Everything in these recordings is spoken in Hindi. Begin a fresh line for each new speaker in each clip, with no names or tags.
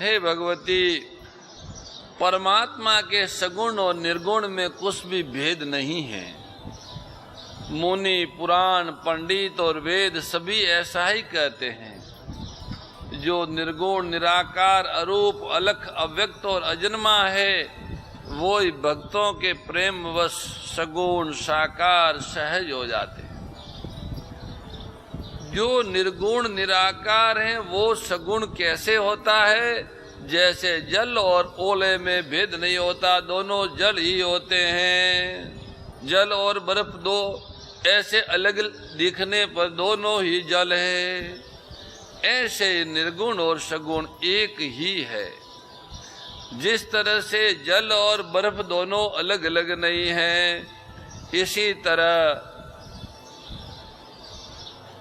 हे भगवती, परमात्मा के सगुण और निर्गुण में कुछ भी भेद नहीं है। मुनि, पुराण, पंडित और वेद सभी ऐसा ही कहते हैं। जो निर्गुण, निराकार, अरूप, अलख, अव्यक्त और अजन्मा है, वो ही भक्तों के प्रेमवश सगुण, साकार, सहज हो जाते हैं। जो निर्गुण, निराकार है, वो सगुण कैसे होता है? जैसे जल और ओले में भेद नहीं होता, दोनों जल ही होते हैं। जल और बर्फ दो ऐसे अलग दिखने पर दोनों ही जल है, ऐसे निर्गुण और सगुण एक ही है। जिस तरह से जल और बर्फ दोनों अलग अलग नहीं हैं, इसी तरह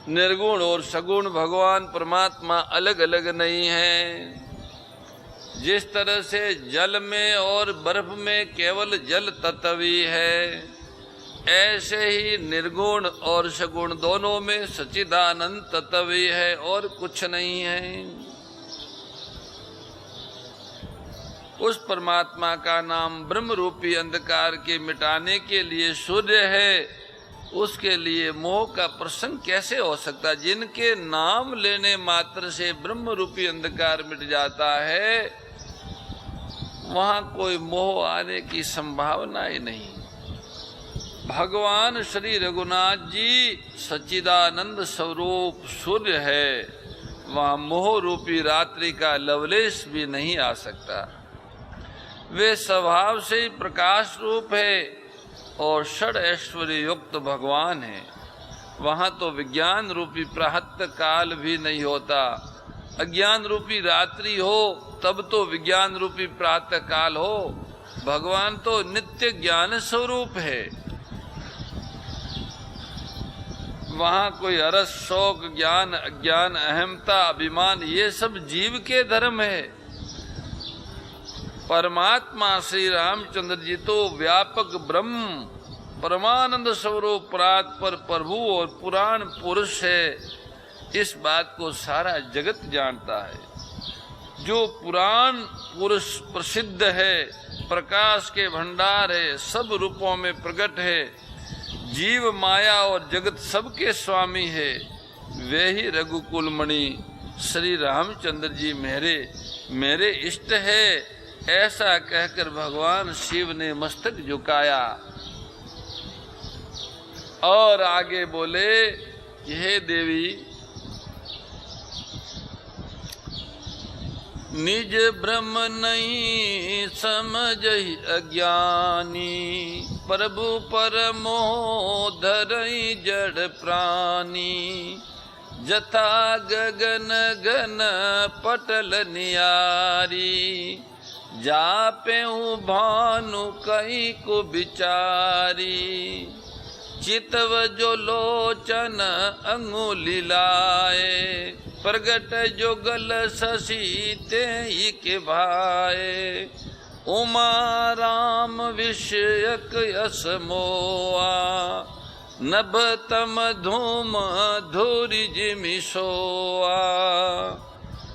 निर्गुण और सगुण भगवान परमात्मा अलग अलग नहीं हैं। जिस तरह से जल में और बर्फ में केवल जल तत्व ही है, ऐसे ही निर्गुण और सगुण दोनों में सच्चिदानंद तत्व ही है और कुछ नहीं है। उस परमात्मा का नाम ब्रह्म रूपी अंधकार के मिटाने के लिए सूर्य है। उसके लिए मोह का प्रसंग कैसे हो सकता? जिनके नाम लेने मात्र से ब्रह्म रूपी अंधकार मिट जाता है, वहां कोई मोह आने की संभावना ही नहीं। भगवान श्री रघुनाथ जी सच्चिदानंद स्वरूप सूर्य है, वहां मोह रूपी रात्रि का लवलेश भी नहीं आ सकता। वे स्वभाव से ही प्रकाश रूप है और षड ऐश्वर्य युक्त भगवान है। वहां तो विज्ञान रूपी प्रातः काल भी नहीं होता। अज्ञान रूपी रात्रि हो तब तो विज्ञान रूपी प्रातः काल हो। भगवान तो नित्य ज्ञान स्वरूप है। वहां कोई अरस, शोक, ज्ञान, अज्ञान, अहमता, अभिमान, ये सब जीव के धर्म है। परमात्मा श्री रामचंद्र जी तो व्यापक ब्रह्म, परमानंद स्वरूप, परात्पर प्रभु और पुराण पुरुष है। इस बात को सारा जगत जानता है। जो पुराण पुरुष प्रसिद्ध है, प्रकाश के भंडार है, सब रूपों में प्रकट है, जीव, माया और जगत सबके स्वामी है, वे ही रघुकुल मणि श्री रामचंद्र जी मेरे इष्ट है। ऐसा कहकर भगवान शिव ने मस्तक झुकाया और आगे बोले, हे देवी, निज ब्रह्म नहीं समझहि अज्ञानी, प्रभु पर मोह धरई जड़ प्राणी, जथा गगन घन पटल नियारी, जापेऊ भानु कहीं को बिचारी, चितव जो लोचन अंगुली लाए, प्रगट जो गल शशि ते के भाए, उमा राम विषयक यस मोआ, नभ तम धूम धूरि जिमि सोआ,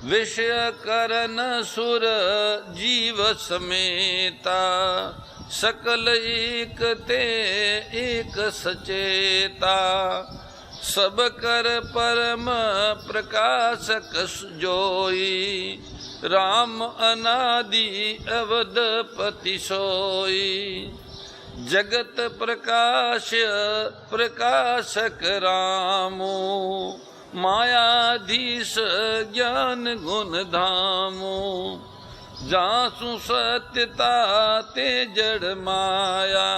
विषय करन सुर जीव समेता, सकल एक ते एक सचेता, सब कर परम प्रकाशक जोई, राम अनादि अवधपति सोई, जगत प्रकाश प्रकाशक रामो, मायाधीश ज्ञान गुण धामो, जासु सत्यता ते जड़ माया,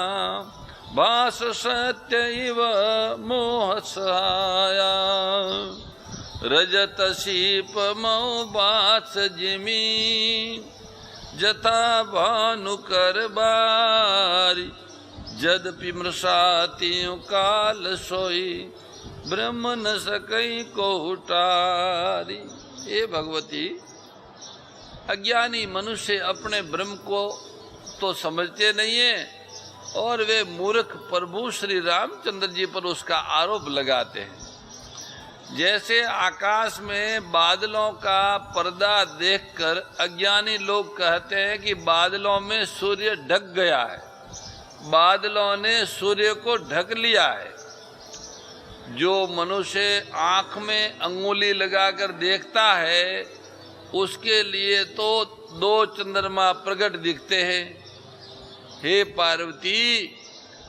भास सत्य इव मोह सहाया, रजत शीप मऊ बास जिमी, जथा भानु कर बारी, जदपि मृषातियों काल सोई, ब्रह्म न सकई को उटारी। हे भगवती, अज्ञानी मनुष्य अपने ब्रह्म को तो समझते नहीं है और वे मूर्ख प्रभु श्री रामचंद्र जी पर उसका आरोप लगाते हैं। जैसे आकाश में बादलों का पर्दा देखकर अज्ञानी लोग कहते हैं कि बादलों में सूर्य ढक गया है, बादलों ने सूर्य को ढक लिया है। जो मनुष्य आंख में अंगुली लगाकर देखता है उसके लिए तो 2 चंद्रमा प्रकट दिखते हैं। हे पार्वती,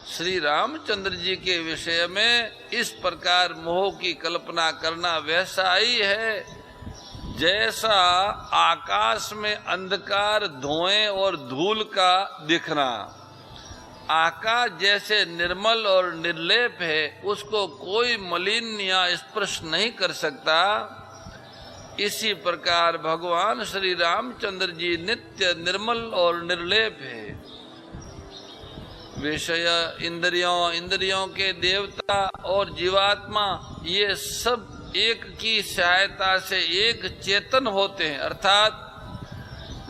श्री रामचंद्र जी के विषय में इस प्रकार मोह की कल्पना करना वैसा ही है जैसा आकाश में अंधकार, धुएं और धूल का दिखना। आकाश जैसे निर्मल और निर्लेप है, उसको कोई मलिन या स्पर्श नहीं कर सकता। इसी प्रकार भगवान श्री रामचंद्र जी नित्य निर्मल और निर्लेप है। विषय, इंद्रियों के देवता और जीवात्मा ये सब एक की सहायता से एक चेतन होते हैं, अर्थात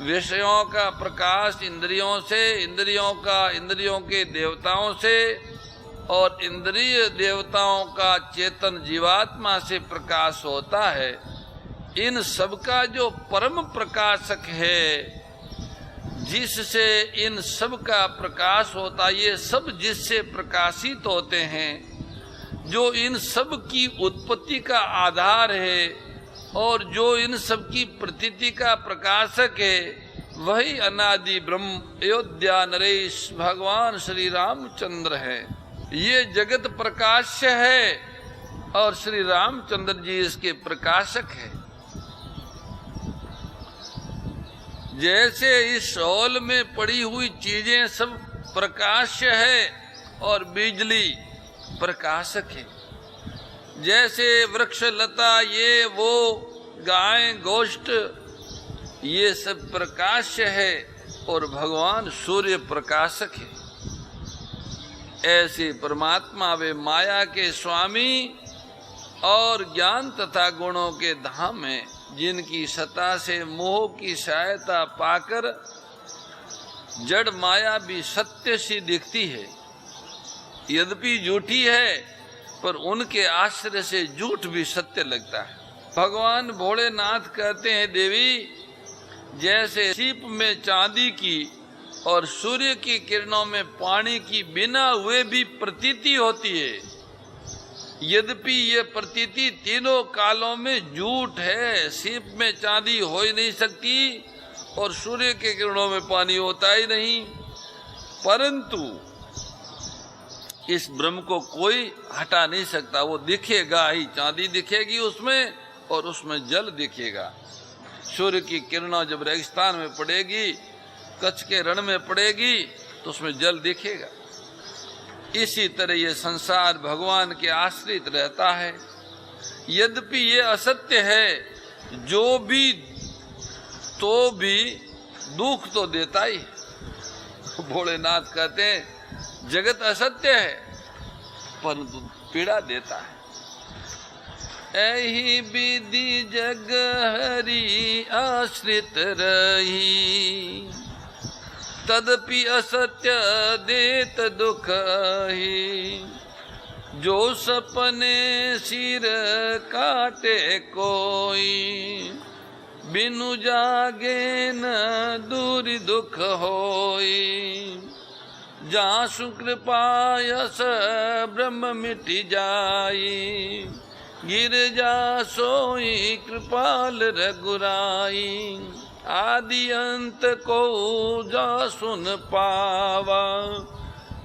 विषयों का प्रकाश इंद्रियों से, इंद्रियों के देवताओं से और इंद्रिय देवताओं का चेतन जीवात्मा से प्रकाश होता है। इन सब का जो परम प्रकाशक है, जिससे इन सब का प्रकाश होता, ये सब जिससे प्रकाशित होते हैं, जो इन सब की उत्पत्ति का आधार है और जो इन सब की प्रतीति का प्रकाशक है, वही अनादि ब्रह्म अयोध्या नरेश भगवान श्री रामचंद्र है। ये जगत प्रकाश्य है और श्री रामचंद्र जी इसके प्रकाशक है। जैसे इस हॉल में पड़ी हुई चीजें सब प्रकाश्य है और बिजली प्रकाशक है, जैसे वृक्ष लता ये वो गाय गोष्ठ ये सब प्रकाश्य है और भगवान सूर्य प्रकाशक है, ऐसे परमात्मा वे माया के स्वामी और ज्ञान तथा गुणों के धाम हैं, जिनकी सत्ता से मोह की सहायता पाकर जड़ माया भी सत्य सी दिखती है। यद्यपि झूठी है पर उनके आश्रय से झूठ भी सत्य लगता है। भगवान भोलेनाथ कहते हैं, देवी जैसे सीप में चांदी की और सूर्य की किरणों में पानी की बिना हुए भी प्रतीति होती है, यद्यपि ये प्रतीति तीनों कालों में झूठ है। सीप में चांदी हो ही नहीं सकती और सूर्य के किरणों में पानी होता ही नहीं, परंतु इस ब्रह्म को कोई हटा नहीं सकता। वो दिखेगा ही, चांदी दिखेगी उसमें और उसमें जल दिखेगा। सूर्य की किरणों जब रेगिस्तान में पड़ेगी, कच्छ के रण में पड़ेगी, तो उसमें जल दिखेगा। इसी तरह ये संसार भगवान के आश्रित रहता है। यद्यपि ये असत्य है, जो भी तो भी दुख तो देता ही। भोलेनाथ कहते हैं जगत असत्य है परंतु पीड़ा देता है। ऐही विधि जग हरि आश्रित रही, तदपि असत्य देत दुख ही। जो सपने सिर काटे कोई, बिनु जागे न दूर दुख होई। जहाँ सुकृपायस ब्रह्म मिट जाई, गिर जा सोई कृपाल रघुराई। आदि अंत को जा सुन पावा,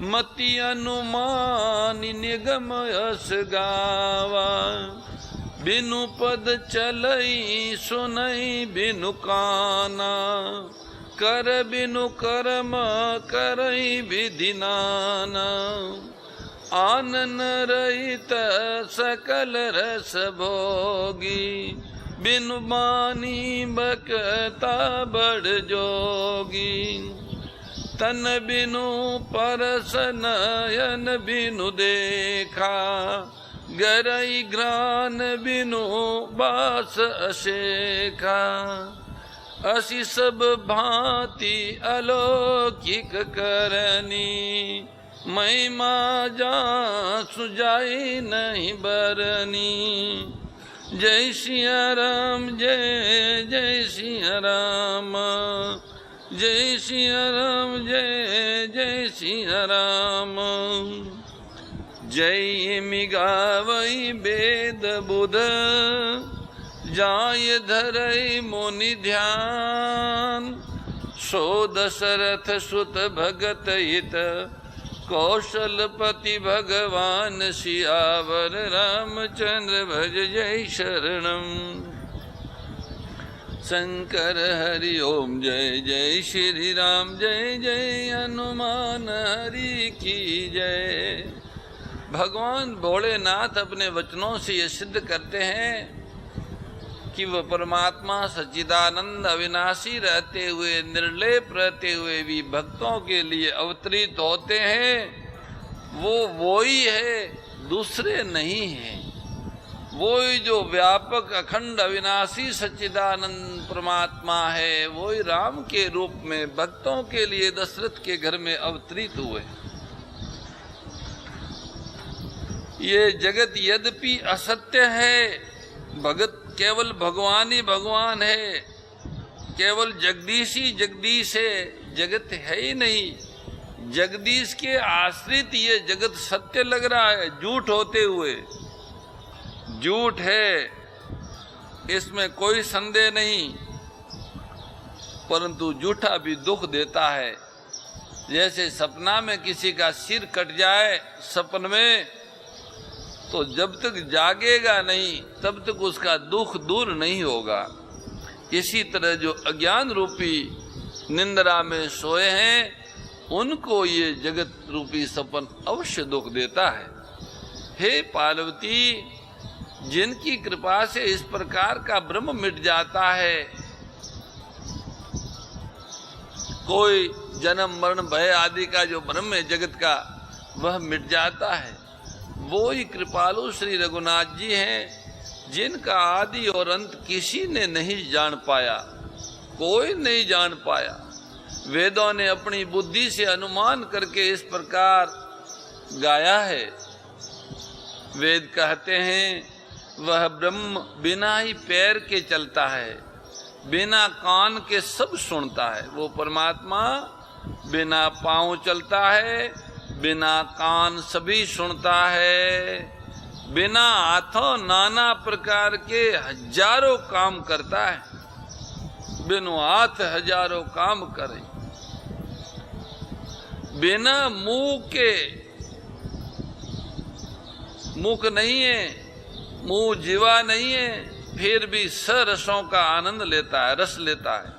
मति अनुमान निगम यस गावा। बिनु पद चलई सुनई बिनु काना, कर बिनु कर्म करई विधि नाना। आनन रहित सकल रस भोगी, बिनु मानी बकता बड़ जोगी। तन बिनु परस नयन बिनु देखा, गरई घ्राण बिनु बास अशेखा। असी सब भांति अलौकिक करनी, महिमा जा सुजाई नहीं बरनी। जय सिया राम, जय जय सिया राम, जय सिया राम, जय जय सिया राम। जय मिगावई वेद बुध, जाय धरई मुनि ध्यान। सो दशरथ सुत भगत हित, कौशलपति भगवान सियावर रामचंद्र भज जय शरणम। शंकर हरि ओम, जय जय श्री राम, जय जय हनुमान हरि की जय। भगवान भोलेनाथ अपने वचनों से ये सिद्ध करते हैं कि वह परमात्मा सच्चिदानंद अविनाशी रहते हुए, निर्लेप रहते हुए भी भक्तों के लिए अवतरित होते हैं। वो ही है, दूसरे नहीं है। वो ही जो व्यापक अखंड अविनाशी सच्चिदानंद परमात्मा है, वो ही राम के रूप में भक्तों के लिए दशरथ के घर में अवतरित हुए। ये जगत यद्यपि असत्य है, भगत केवल भगवान ही भगवान है, केवल जगदीश ही जगदीश है, जगत है ही नहीं। जगदीश के आश्रित ये जगत सत्य लग रहा है, झूठ होते हुए झूठ है, इसमें कोई संदेह नहीं, परंतु झूठा भी दुख देता है। जैसे सपना में किसी का सिर कट जाए सपन में, तो जब तक जागेगा नहीं तब तक उसका दुख दूर नहीं होगा। इसी तरह जो अज्ञान रूपी निंद्रा में सोए हैं, उनको ये जगत रूपी सपन अवश्य दुख देता है। हे पार्वती, जिनकी कृपा से इस प्रकार का भ्रम मिट जाता है, कोई जन्म मरण भय आदि का जो भ्रम है जगत का, वह मिट जाता है। वो ही कृपालु श्री रघुनाथ जी हैं, जिनका आदि और अंत किसी ने नहीं जान पाया, कोई नहीं जान पाया। वेदों ने अपनी बुद्धि से अनुमान करके इस प्रकार गाया है। वेद कहते हैं, वह ब्रह्म बिना ही पैर के चलता है, बिना कान के सब सुनता है। वो परमात्मा बिना पांव चलता है, बिना कान सभी सुनता है, बिना हाथों नाना प्रकार के हजारों काम करता है, बिनु हाथ हजारों काम करे, बिना मुंह के, मुख नहीं है, मुंह जीवा नहीं है, फिर भी सरसों का आनंद लेता है, रस लेता है।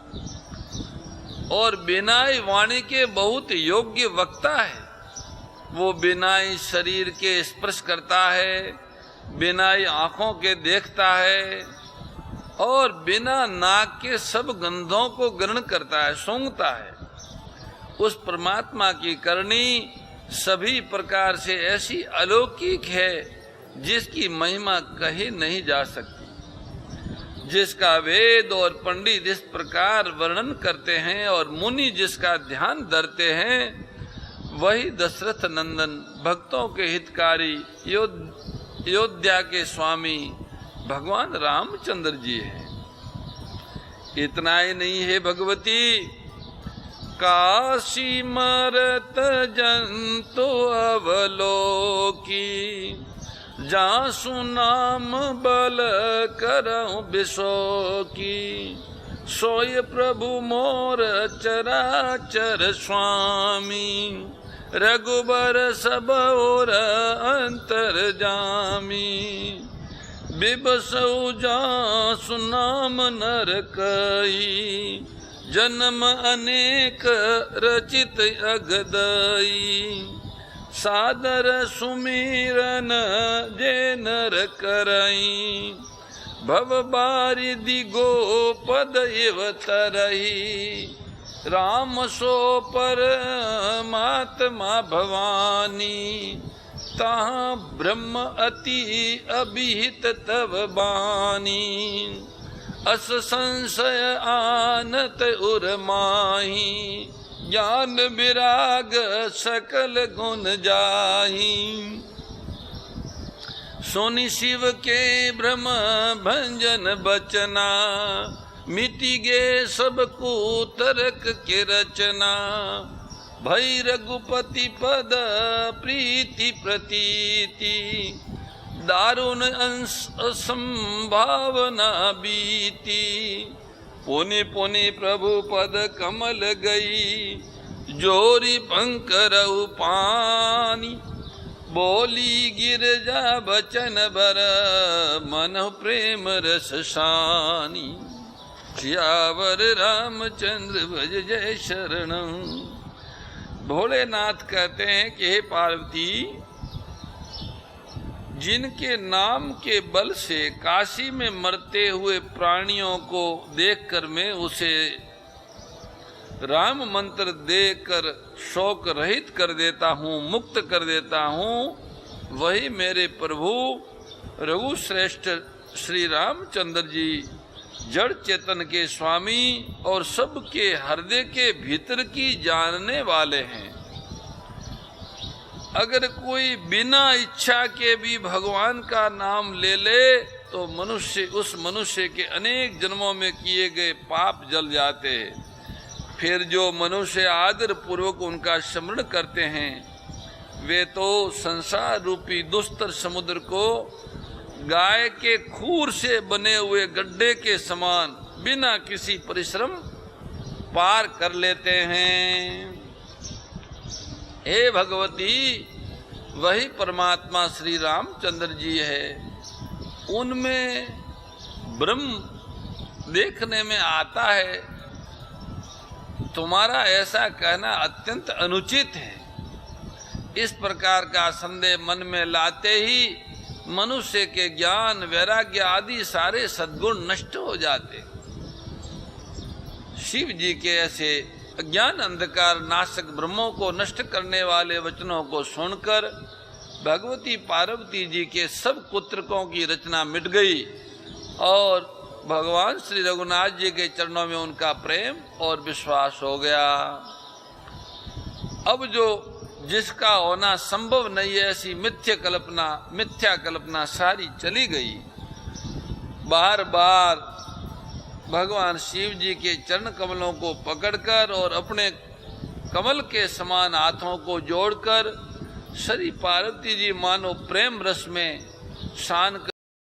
और बिना ही वाणी के बहुत योग्य वक्ता है। वो बिना ही शरीर के स्पर्श करता है, बिना ही आंखों के देखता है, और बिना नाक के सब गंधों को ग्रहण करता है, सूंघता है। उस परमात्मा की करनी सभी प्रकार से ऐसी अलौकिक है, जिसकी महिमा कही नहीं जा सकती। जिसका वेद और पंडित इस प्रकार वर्णन करते हैं और मुनि जिसका ध्यान धरते हैं, वही दशरथ नंदन भक्तों के हितकारी अयोध्या के स्वामी भगवान रामचंद्र जी हैं। इतना ही नहीं है भगवती, काशी मरत जंतु अवलोकी, जासु नाम बल करऊं बिसोकी, सोय प्रभु मोर चराचर स्वामी, रघुबर सब और अंतर जामी, बिबसऊ जासु नाम नर कई, जन्म अनेक रचित अगदई, सादर सुमिरन जे नर करई, भव बारिधि गोपद इव तरही, राम सो परमात्मा भवानी, तहाँ ब्रह्म अति अभिहित तव बानी, अस संशय आनत उर माही, ज्ञान विराग सकल गुण जाही, सोनी शिव के भ्रम भंजन बचना, मिटी गे सब कुतर्क के रचना। भई रघुपति पद प्रीति प्रतीति, दारुण अंश असंभावना बीती। पुनि पुनि प्रभु पद कमल गई, जोरी पंकरऊ पानी। बोली गिरजा बचन बर, मन प्रेम रस सानी। सियावर रामचंद्र भज जय शरणम। भोलेनाथ कहते हैं कि हे पार्वती, जिनके नाम के बल से काशी में मरते हुए प्राणियों को देखकर मैं उसे राम मंत्र देकर शोक रहित कर देता हूँ, मुक्त कर देता हूँ, वही मेरे प्रभु रघुश्रेष्ठ श्री रामचंद्र जी जड़ चेतन के स्वामी और सबके हृदय के भीतर की जानने वाले हैं। अगर कोई बिना इच्छा के भी भगवान का नाम ले ले तो उस मनुष्य के अनेक जन्मों में किए गए पाप जल जाते हैं। फिर जो मनुष्य आदर पूर्वक उनका स्मरण करते हैं, वे तो संसार रूपी दुस्तर समुद्र को गाय के खूर से बने हुए गड्ढे के समान बिना किसी परिश्रम पार कर लेते हैं। हे भगवती, वही परमात्मा श्री रामचंद्र जी है। उनमें ब्रह्म देखने में आता है। तुम्हारा ऐसा कहना अत्यंत अनुचित है। इस प्रकार का संदेह मन में लाते ही मनुष्य के ज्ञान, वैराग्य आदि सारे सद्गुण नष्ट हो जाते। शिव जी के ऐसे अज्ञान अंधकार नाशक ब्रह्मों को नष्ट करने वाले वचनों को सुनकर भगवती पार्वती जी के सब पुत्रकों की रचना मिट गई और भगवान श्री रघुनाथ जी के चरणों में उनका प्रेम और विश्वास हो गया। अब जो जिसका होना संभव नहीं है, ऐसी मिथ्या कल्पना सारी चली गई। बार बार भगवान शिव जी के चरण कमलों को पकड़कर और अपने कमल के समान हाथों को जोड़कर श्री पार्वती जी मानो प्रेम रस में शान